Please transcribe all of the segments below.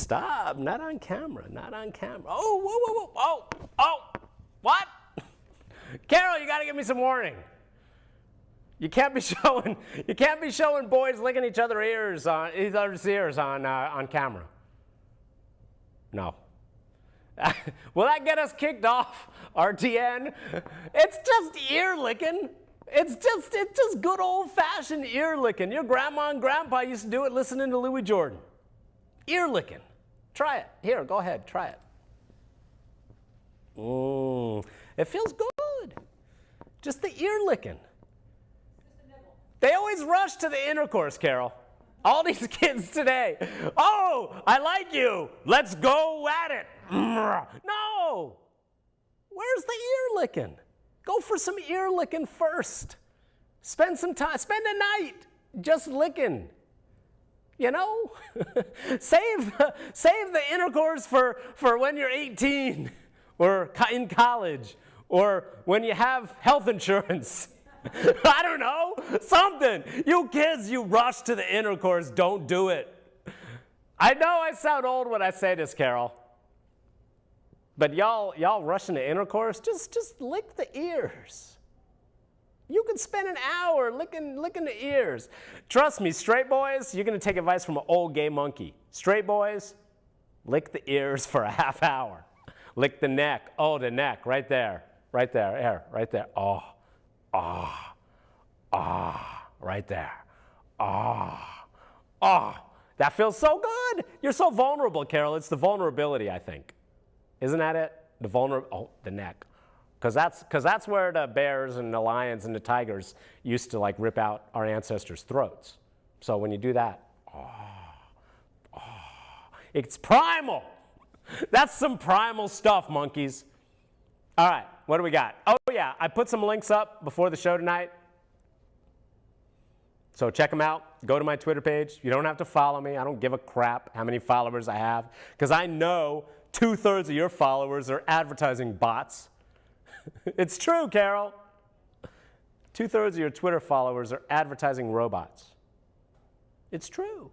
Stop. Not on camera. Not on camera. Oh, whoa, whoa, whoa. Oh, what? Carol, you got to give me some warning. You can't be showing boys licking each other's ears on camera. No. Will that get us kicked off RTN? It's just ear licking. It's just good old-fashioned ear licking. Your grandma and grandpa used to do it listening to Louis Jordan. Ear licking. Try it. Here, go ahead. Try it. It feels good. Just the ear licking. They always rush to the intercourse, Carol. All these kids today. Oh, I like you. Let's go at it. No. Where's the ear licking? Go for some ear licking first. Spend some time. Spend a night just licking. You know? save the intercourse for when you're 18 or in college or when you have health insurance. I don't know, something. You kids, you rush to the intercourse, don't do it. I know I sound old when I say this, Carol. But y'all rushing to intercourse, just lick the ears. You can spend an hour licking the ears. Trust me, straight boys, you're going to take advice from an old gay monkey. Straight boys, lick the ears for a half hour. Lick the neck. Oh, the neck, right there. Right there, here, right there. Oh. Right there. That feels so good. You're so vulnerable, Carol. It's the vulnerability, I think. Isn't that it? The neck. Because that's where the bears and the lions and the tigers used to like rip out our ancestors' throats. So when you do that, it's primal. That's some primal stuff, monkeys. All right, what do we got? Oh, yeah, I put some links up before the show tonight. So check them out. Go to my Twitter page. You don't have to follow me. I don't give a crap how many followers I have, because I know 2/3 of your followers are advertising bots. It's true, Carol. 2/3 of your Twitter followers are advertising robots. It's true.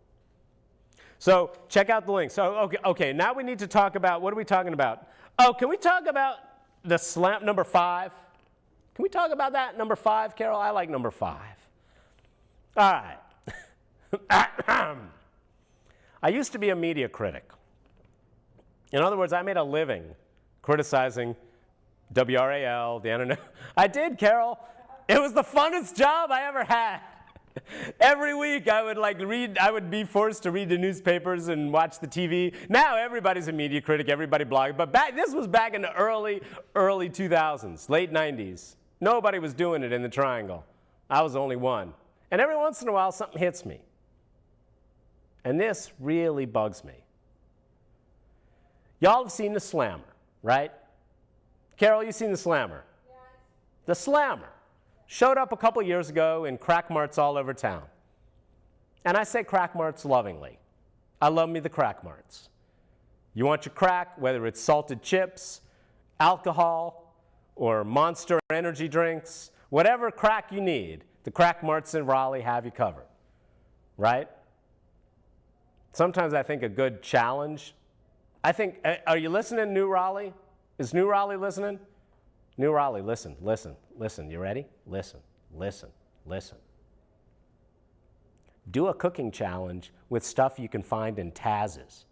So check out the links. So, okay, now we need to talk about, what are we talking about? Oh, can we talk about the slam, number 5? Can we talk about that, number 5, Carol? I like number 5. All right. I used to be a media critic. In other words, I made a living criticizing WRAL, the internet. I did, Carol. It was the funnest job I ever had. Every week I would be forced to read the newspapers and watch the TV. Now everybody's a media critic, everybody blogs. But this was back in the early 2000s, late 90s. Nobody was doing it in the triangle. I was the only one. And every once in a while something hits me. And this really bugs me. Y'all have seen the Slammer, right? Carol, you've seen the Slammer? Yes. The Slammer showed up a couple years ago in crack marts all over town. And I say crack marts lovingly. I love me the crack marts. You want your crack, whether it's salted chips, alcohol, or Monster energy drinks, whatever crack you need, the crack marts in Raleigh have you covered, right? Sometimes I think a good challenge, are you listening, New Raleigh? Is New Raleigh listening? New Raleigh, listen. You ready? Listen. Do a cooking challenge with stuff you can find in Taz's.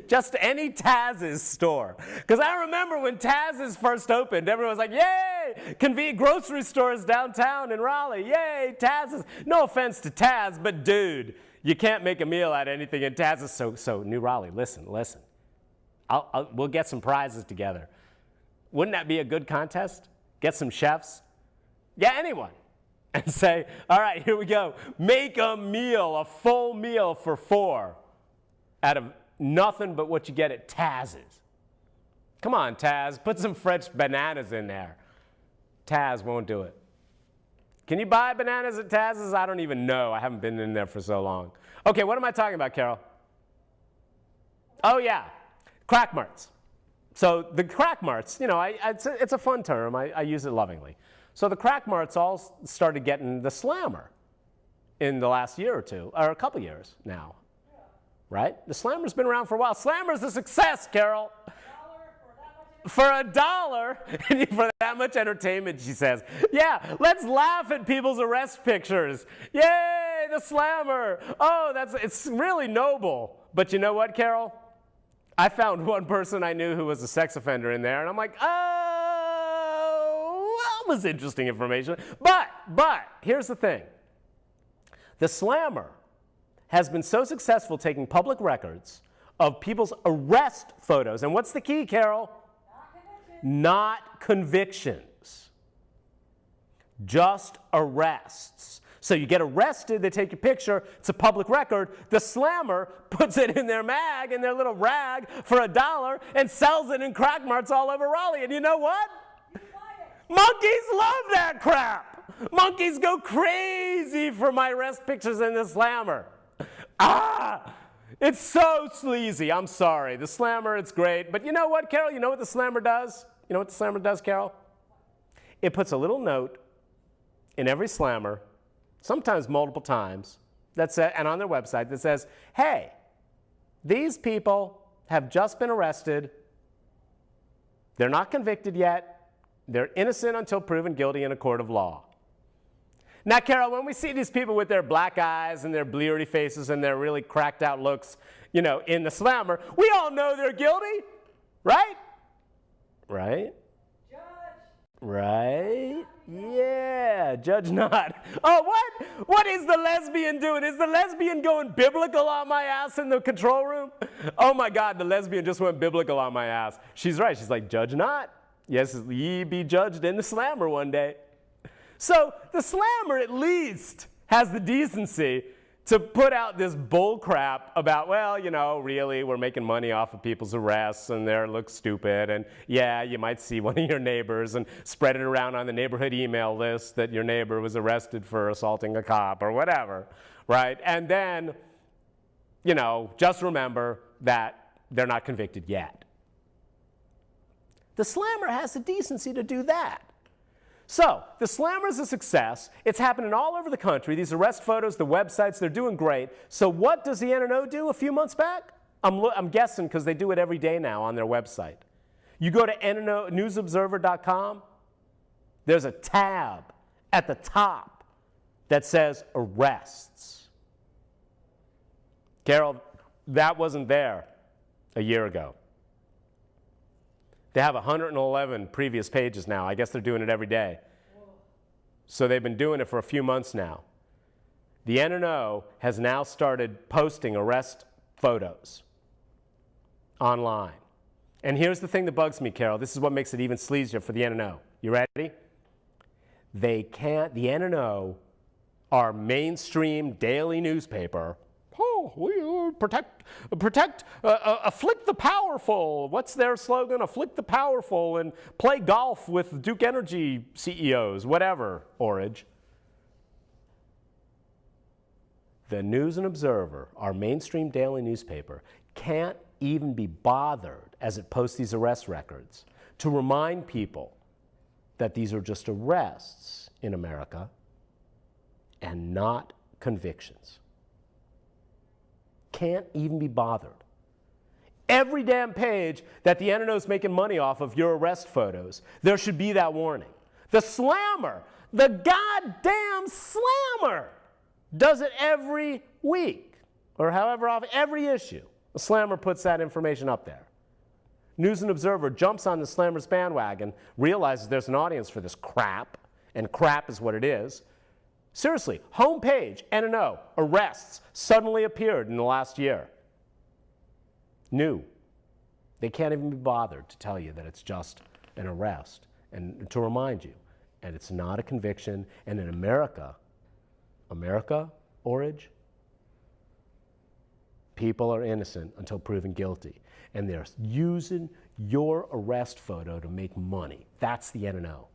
Just any Taz's store. Because I remember when Taz's first opened, everyone was like, yay! Convenient grocery stores downtown in Raleigh. Yay, Taz's. No offense to Taz, but dude, you can't make a meal out of anything in Taz's. So New Raleigh, listen. We'll get some prizes together. Wouldn't that be a good contest? Get some chefs? Yeah, anyone. And say, all right, here we go. Make a meal, a full meal for 4 out of nothing but what you get at Taz's. Come on, Taz, put some fresh bananas in there. Taz won't do it. Can you buy bananas at Taz's? I don't even know. I haven't been in there for so long. Okay, what am I talking about, Carol? Oh, yeah, crack marts. So the crack marts, you know, it's a fun term. I use it lovingly. So the crack marts all started getting the Slammer in the last year or two, or a couple years now. right? The Slammer's been around for a while. Slammer's a success, Carol. For $1 and for that much entertainment, she says. Yeah, let's laugh at people's arrest pictures. Yay, the Slammer. Oh, it's really noble. But you know what, Carol? I found one person I knew who was a sex offender in there, and I'm like, oh, that was interesting information. But here's the thing. The Slammer has been so successful taking public records of people's arrest photos. And what's the key, Carol? Not convictions, just arrests. So you get arrested, they take your picture, it's a public record. The Slammer puts it in their mag, in their little rag for $1 and sells it in crack marts all over Raleigh. And you know what? Monkeys love that crap. Monkeys go crazy for my arrest pictures in the Slammer. It's so sleazy. I'm sorry. The Slammer, it's great. But you know what, Carol? You know what the Slammer does? You know what the Slammer does, Carol? It puts a little note in every Slammer, sometimes multiple times, and on their website that says, hey, these people have just been arrested. They're not convicted yet. They're innocent until proven guilty in a court of law. Now, Carol, when we see these people with their black eyes and their bleary faces and their really cracked out looks, in the Slammer, we all know they're guilty, right? Right? Judge. Right? Yeah, judge not. Oh, what? What is the lesbian doing? Is the lesbian going biblical on my ass in the control room? Oh my God, the lesbian just went biblical on my ass. She's right. She's like, judge not. Yes, ye be judged in the Slammer one day. So the Slammer at least has the decency to put out this bull crap about, well, really, we're making money off of people's arrests and they look stupid. And yeah, you might see one of your neighbors and spread it around on the neighborhood email list that your neighbor was arrested for assaulting a cop or whatever, right? And then, just remember that they're not convicted yet. The Slammer has the decency to do that. So, the Slammer is a success. It's happening all over the country. These arrest photos, the websites, they're doing great. So what does the NNO do a few months back? I'm guessing because they do it every day now on their website. You go to newsobserver.com. There's a tab at the top that says arrests. Carol, that wasn't there a year ago. They have 111 previous pages now. I guess they're doing it every day. So they've been doing it for a few months now. The NNO has now started posting arrest photos online. And here's the thing that bugs me, Carol. This is what makes it even sleazier for the NNO. You ready? The NNO, our mainstream daily newspaper, we afflict the powerful. What's their slogan? Afflict the powerful and play golf with Duke Energy CEOs, whatever, Orage. The News and Observer, our mainstream daily newspaper, can't even be bothered as it posts these arrest records to remind people that these are just arrests in America and not convictions. Can't even be bothered. Every damn page that the NNO's making money off of your arrest photos, there should be that warning. The Slammer, the goddamn Slammer, does it every week, or however often, every issue. The Slammer puts that information up there. News and Observer jumps on the Slammer's bandwagon, realizes there's an audience for this crap, and crap is what it is. Seriously, homepage, NNO, arrests suddenly appeared in the last year. New. They can't even be bothered to tell you that it's just an arrest and to remind you. And it's not a conviction. And in America, Orage, people are innocent until proven guilty. And they're using your arrest photo to make money. That's the NNO.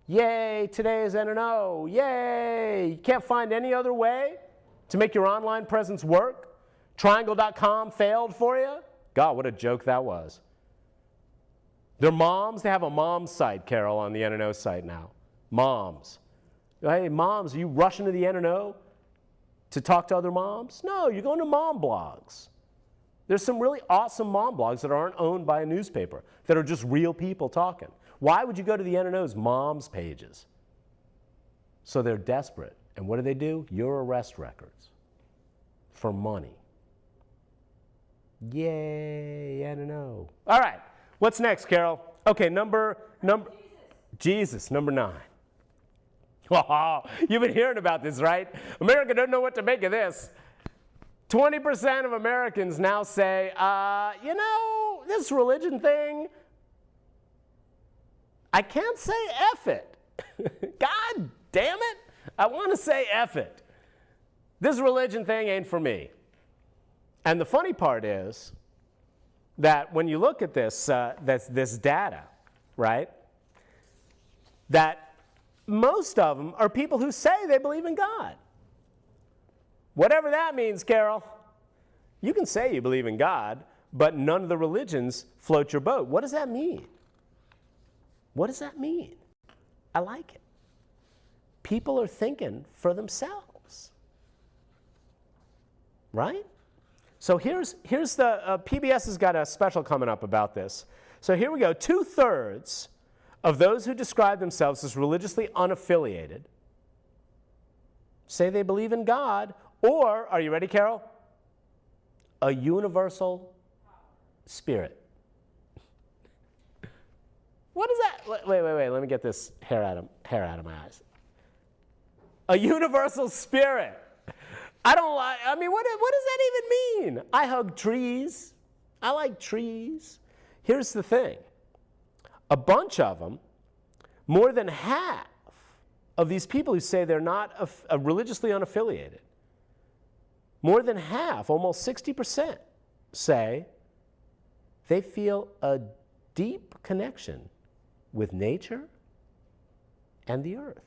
Yay, today is NNO. Yay! You can't find any other way to make your online presence work? Triangle.com failed for you? God, what a joke that was. They're moms. They have a mom site, Carol, on the NNO site now. Moms. Hey, moms, are you rushing to the NNO to talk to other moms? No, you're going to mom blogs. There's some really awesome mom blogs that aren't owned by a newspaper, that are just real people talking. Why would you go to the NNO's moms pages? So they're desperate. And what do? Your arrest records for money. Yay, NNO. All right, what's next, Carol? Okay, Jesus, number 9. Oh, you've been hearing about this, right? America doesn't know what to make of this. 20% of Americans now say, this religion thing, I can't say F it. God damn it, I want to say F it. This religion thing ain't for me. And the funny part is that when you look at this data, right, that most of them are people who say they believe in God. Whatever that means, Carol. You can say you believe in God, but none of the religions float your boat. What does that mean? What does that mean? I like it. People are thinking for themselves. Right? So here's the, PBS has got a special coming up about this. So here we go. 2/3 of those who describe themselves as religiously unaffiliated say they believe in God, or, are you ready, Carol? A universal spirit. What is that? Wait, let me get this hair out of my eyes. A universal spirit. What does that even mean? I hug trees. I like trees. Here's the thing. A bunch of them, more than half of these people who say they're not religiously unaffiliated, more than half, almost 60%, say they feel a deep connection with nature and the earth.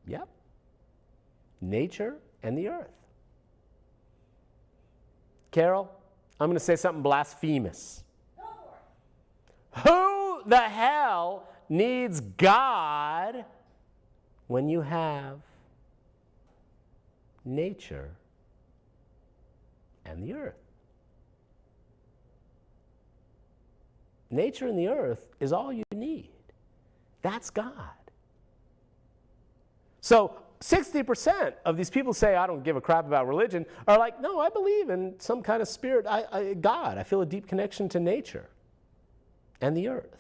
Yep. Nature and the earth. Carol, I'm going to say something blasphemous. Who the hell needs God when you have nature and the earth? Nature and the earth is all you need. That's God. So 60% of these people say, I don't give a crap about religion, are like, no, I believe in some kind of spirit, God. I feel a deep connection to nature and the earth.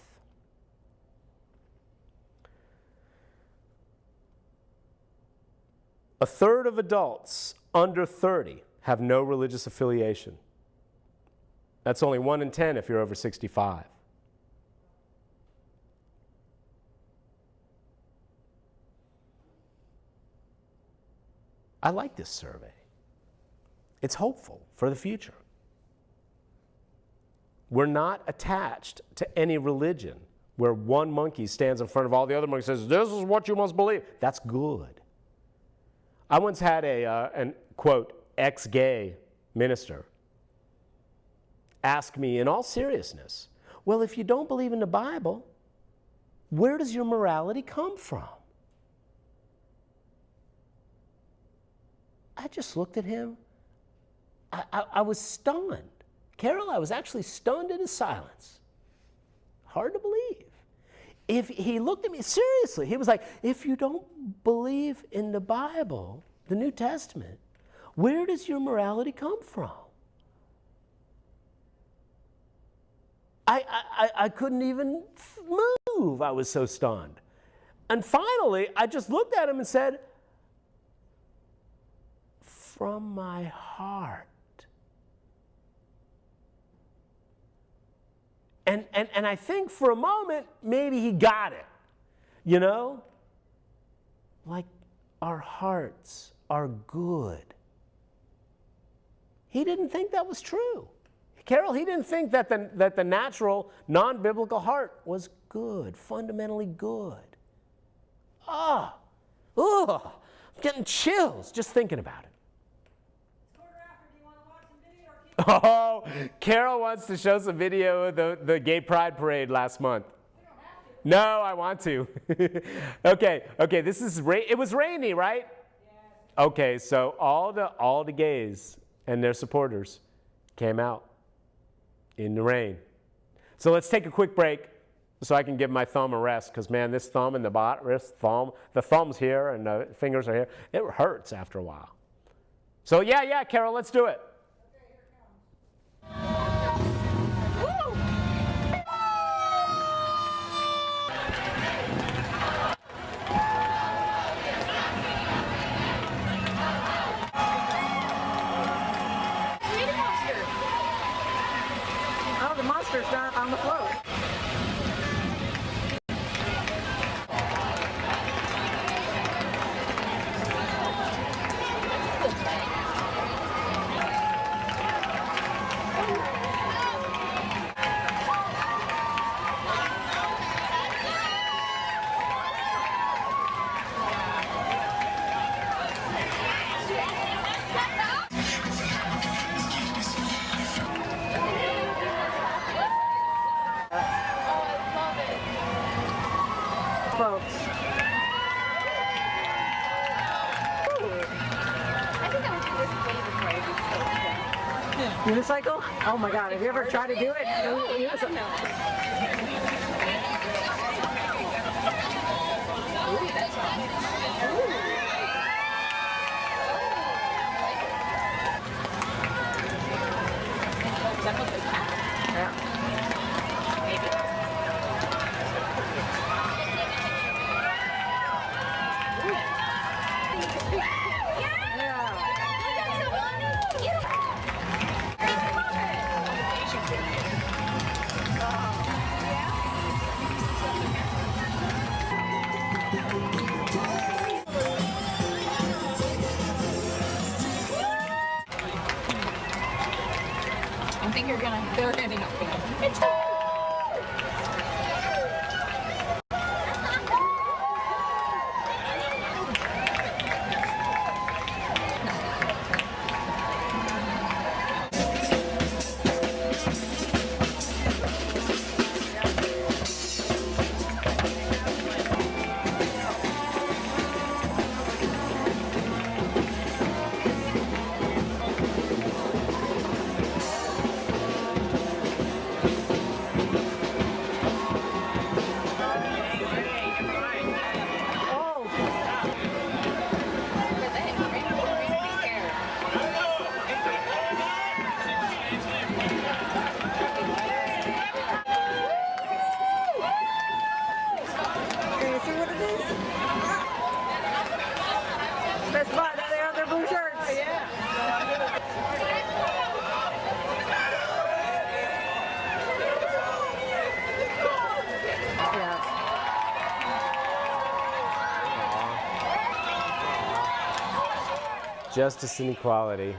A third of adults under 30 have no religious affiliation. That's only 1 in 10 if you're over 65. I like this survey. It's hopeful for the future. We're not attached to any religion where one monkey stands in front of all the other monkeys and says, this is what you must believe. That's good. I once had an, quote, ex-gay minister ask me in all seriousness, well, if you don't believe in the Bible, where does your morality come from? I just looked at him. I was stunned. Carol, I was actually stunned in his silence. Hard to believe. If he looked at me seriously, he was like, if you don't believe in the Bible, the New Testament, where does your morality come from? I couldn't even move. I was so stunned. And finally, I just looked at him and said, from my heart. And I think for a moment, maybe he got it. You know? Like, our hearts are good. He didn't think that was true. Carol, he didn't think that the natural, non-biblical heart was good, fundamentally good. I'm getting chills just thinking about it. Oh, Carol wants to show some video of the gay pride parade last month. We don't have to. No, I want to. Okay, this is it was rainy, right? Okay, so all the gays and their supporters came out in the rain. So let's take a quick break so I can give my thumb a rest, because man, this thumb and the thumb's here and the fingers are here. It hurts after a while. So yeah, Carol, let's do it. Oh, the monster's not on the float. Folks. Unicycle? Oh my God, have you ever tried to do it? I think they're ending up Best spot, they have their blue shirts. Oh, yeah. Justice and equality.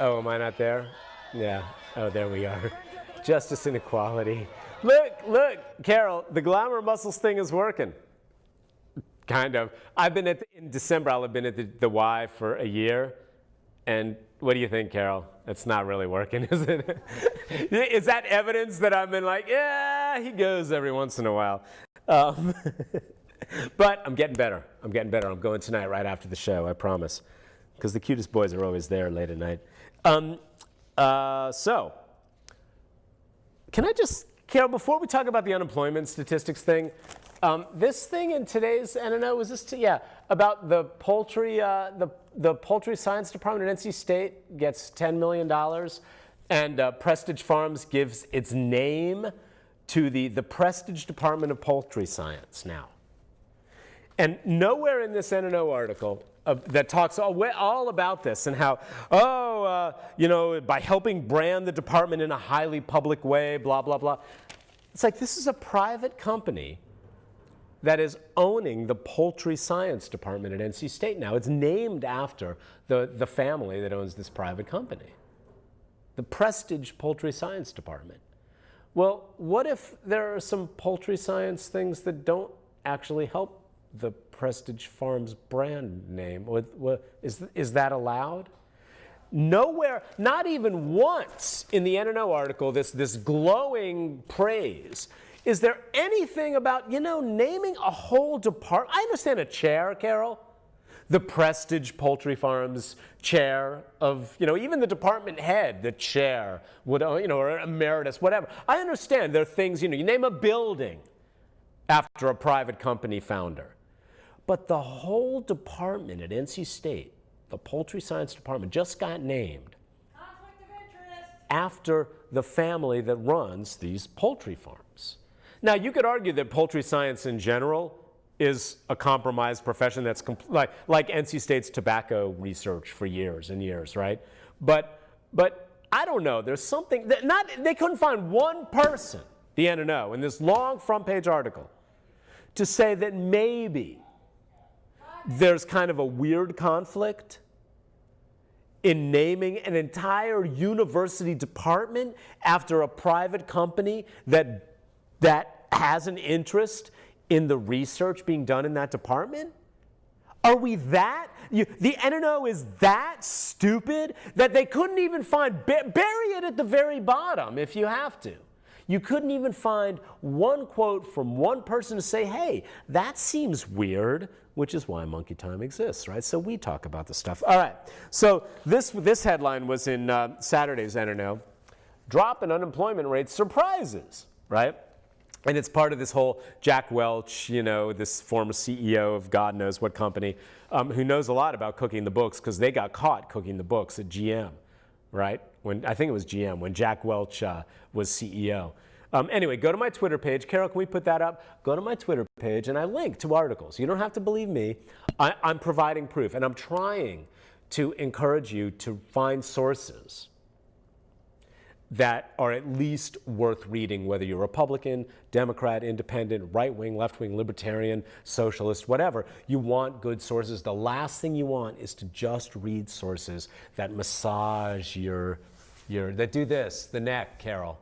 Oh, am I not there? Yeah. Oh, there we are. Justice and equality. Look, Carol, the glamour muscles thing is working. Kind of. I've been in December, I'll have been at the Y for a year. And what do you think, Carol? It's not really working, is it? Is that evidence that I've been like, yeah, he goes every once in a while. But I'm getting better. I'm going tonight right after the show, I promise. Because the cutest boys are always there late at night. So, can I just, Carol, before we talk about the unemployment statistics thing, this thing in today's, I don't know, was this, about the poultry, the poultry science department at NC State gets $10 million, and Prestige Farms gives its name to the Prestige Department of Poultry Science now. And nowhere in this NNO article that talks all about this and how, by helping brand the department in a highly public way, blah, blah, blah. It's like this is a private company that is owning the poultry science department at NC State now. It's named after the family that owns this private company, the Prestige Poultry Science Department. Well, what if there are some poultry science things that don't actually help the Prestige Farms brand name? Is that allowed? Nowhere, not even once in the NNO article, this glowing praise. Is there anything about, naming a whole department? I understand a chair, Carol. the Prestige Poultry Farms chair of, even the department head, the chair, would, or emeritus, whatever. I understand there are things, you name a building after a private company founder. But the whole department at NC State, the Poultry Science Department, just got named after the family that runs these poultry farms. Now, you could argue that poultry science in general is a compromised profession that's like NC State's tobacco research for years and years, right? But I don't know. There's something that they couldn't find one person, the NNO, in this long front page article, to say that maybe there's kind of a weird conflict in naming an entire university department after a private company that has an interest in the research being done in that department? Are we the NNO is that stupid that they couldn't even find, bury it at the very bottom if you have to. You couldn't even find one quote from one person to say, hey, that seems weird, which is why Monkey Time exists, right? So we talk about this stuff. All right, so this headline was in Saturday's NNO. Drop in unemployment rate surprises, right? And it's part of this whole Jack Welch, this former CEO of God knows what company, who knows a lot about cooking the books because they got caught cooking the books at GM, right? I think it was GM, when Jack Welch was CEO. Anyway, go to my Twitter page. Carol, can we put that up? Go to my Twitter page, and I link to articles. You don't have to believe me. I'm providing proof, and I'm trying to encourage you to find sources that are at least worth reading, whether you're Republican, Democrat, Independent, right-wing, left-wing, libertarian, socialist, whatever. You want good sources. The last thing you want is to just read sources that massage that do this, the neck, Carol.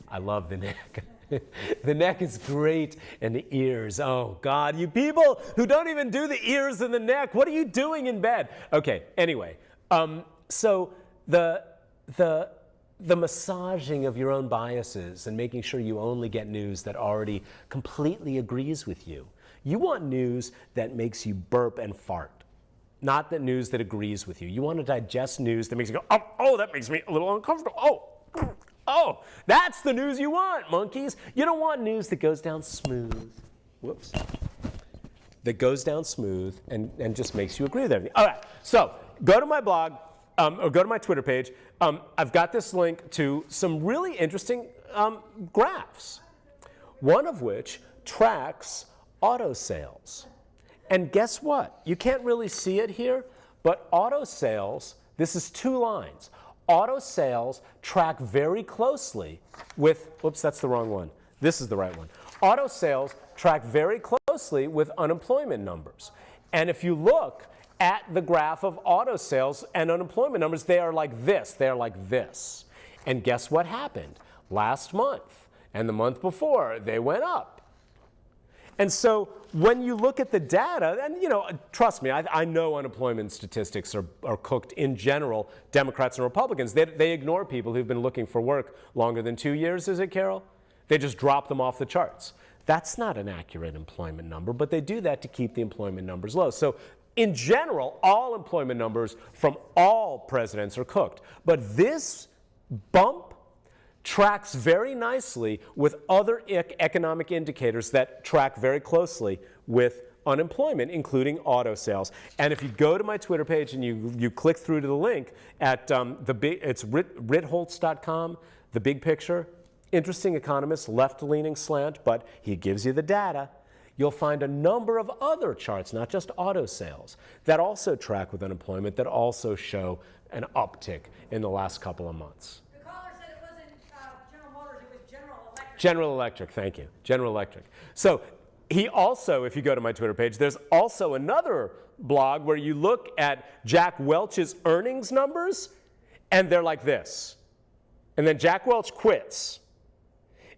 I love the neck. The neck is great, and the ears. Oh, God, you people who don't even do the ears and the neck, what are you doing in bed? Okay, anyway, so the massaging of your own biases and making sure you only get news that already completely agrees with you. You want news that makes you burp and fart, not the news that agrees with you. You want to digest news that makes you go, oh, that makes me a little uncomfortable. Oh, that's the news you want, monkeys. You don't want news that goes down smooth. Whoops. That goes down smooth and just makes you agree with everything. All right, so go to my blog, or go to my Twitter page. I've got this link to some really interesting graphs, one of which tracks auto sales. And guess what? You can't really see it here, but auto sales, this is two lines. Auto sales track very closely with, whoops, that's the wrong one. This is the right one. Auto sales track very closely with unemployment numbers. And if you look at the graph of auto sales and unemployment numbers, they are like this. They're like this. And guess what happened? Last month and the month before, they went up. And so when you look at the data, and trust me, I know unemployment statistics are cooked in general, Democrats and Republicans. They ignore people who've been looking for work longer than 2 years, is it, Carol? They just drop them off the charts. That's not an accurate employment number, but they do that to keep the employment numbers low. So in general, all employment numbers from all presidents are cooked. But this bump tracks very nicely with other economic indicators that track very closely with unemployment, including auto sales. And if you go to my Twitter page and you click through to the link at it's ritholtz.com, the big picture, interesting economist, left-leaning slant, but he gives you the data. You'll find a number of other charts, not just auto sales, that also track with unemployment, that also show an uptick in the last couple of months. General Electric, thank you. General Electric. So he also, if you go to my Twitter page, there's also another blog where you look at Jack Welch's earnings numbers, and they're like this. And then Jack Welch quits,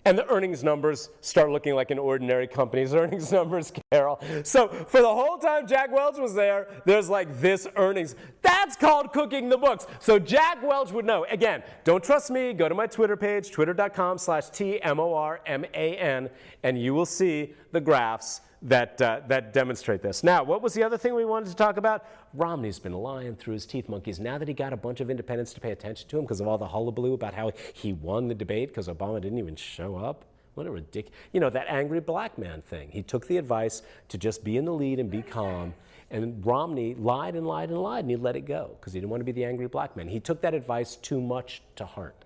and the earnings numbers start looking like an ordinary company's earnings numbers, Carol. So for the whole time Jack Welch was there, there's like this earnings. That's called cooking the books. So Jack Welch would know. Again, don't trust me. Go to my Twitter page, twitter.com/TMORMAN, and you will see the graphs that demonstrate this. Now, what was the other thing we wanted to talk about? Romney's been lying through his teeth, monkeys. Now that he got a bunch of independents to pay attention to him because of all the hullabaloo about how he won the debate because Obama didn't even show up. What a ridiculous, that angry black man thing. He took the advice to just be in the lead and be calm. And Romney lied and lied and lied, and he let it go because he didn't want to be the angry black man. He took that advice too much to heart.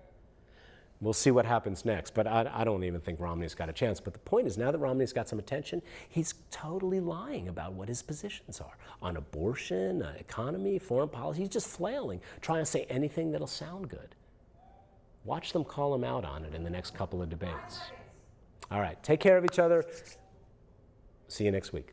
We'll see what happens next, but I don't even think Romney's got a chance. But the point is, now that Romney's got some attention, he's totally lying about what his positions are on abortion, economy, foreign policy. He's just flailing, trying to say anything that'll sound good. Watch them call him out on it in the next couple of debates. All right, take care of each other. See you next week.